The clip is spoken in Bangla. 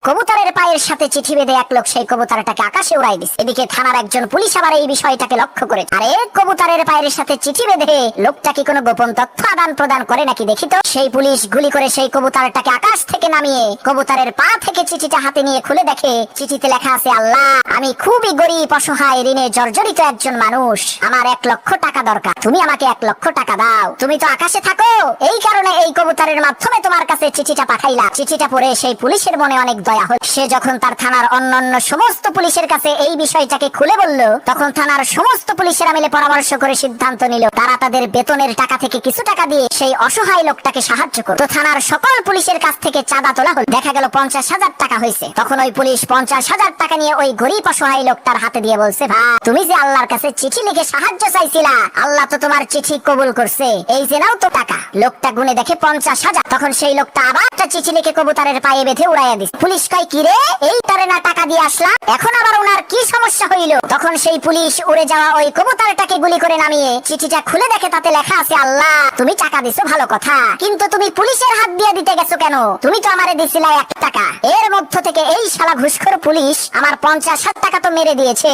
কবুতরের পায়ের সাথে চিঠি বেঁধে এক লোক সেই কবুতরটাকে আকাশে উড়াই দিছে। এদিকে থানার একজন পুলিশ আবার এই বিষয়টাকে লক্ষ্য করে, আরে কবুতরের পায়ের সাথে চিঠি বেঁধে লোকটা কি কোনো গোপন তথ্য আদান প্রদান করে নাকি দেখি তো। সেই পুলিশ গুলি করে সেই কবুতরটাকে আকাশ থেকে নামিয়ে কবুতরের পা থেকে চিঠিটা হাতে নিয়ে খুলে দেখে চিঠিতে লেখা আছে, আল্লাহ, আমি খুবই গরিব, অসহায়, ঋণে জর্জরিত একজন মানুষ, আমার 1,00,000 টাকা দরকার, তুমি আমাকে 1,00,000 টাকা দাও। তুমি তো আকাশে থাকো, এই কারণে এই কবুতরের মাধ্যমে তোমার কাছে চিঠিটা পাঠাইলা। চিঠিটা পড়ে সেই পুলিশের মনে অনেক দয়া হল। সে যখন তার থানার অন্যান্য সমস্ত পুলিশের কাছে এই বিষয়টাকে খুলে বলল, তখন থানার সমস্ত পুলিশেরা মিলে পরামর্শ করে সিদ্ধান্ত নিল তারা তাদের বেতনের টাকা থেকে কিছু টাকা দিয়ে সেই অসহায় লোকটাকে সাহায্য করবে। তো থানার সকল পুলিশের কাছ থেকে চাঁদা তোলা হল, দেখা গেল 50,000 টাকা হয়েছে। তখন ওই পুলিশ 50,000 টাকা নিয়ে ওই গরিব অসহায় লোকটার হাতে দিয়ে বলছে, ভাই, তুমি যে আল্লাহর কাছে চিঠি লিখে সাহায্য চাইছিলা, আল্লাহ তো তোমার চিঠি কবুল করছে, এই যে নাও তো টাকা। লোকটা গুনে দেখে 50,000। তখন সেই লোকটা আবার একটা চিঠি লিখে কবুতরের পায়ে বেঁধে উড়াইয়া দিচ্ছে। পুলিশ কয়, কি রে, এই তারে না টাকা দিয়ে আসলাম, এখন আবার ওনার কি সমস্যা হইল? তখন সেই পুলিশ উড়ে যাওয়া ওই কবুতরটাকে গুলি করে নামিয়ে চিঠিটা খুলে দেখে তাতে লেখা আছে, আল্লাহ, তুমি টাকা দিছো ভালো কথা, কিন্তু তুমি পুলিশের হাত দিয়ে দিতে গেছো কেন? তুমি তো আমারে দিছিলা 1 টাকা। এর মধ্য থেকে এই শালা ঘুষখোর পুলিশ আমার 50,000 টাকা তো মেরে দিয়েছে।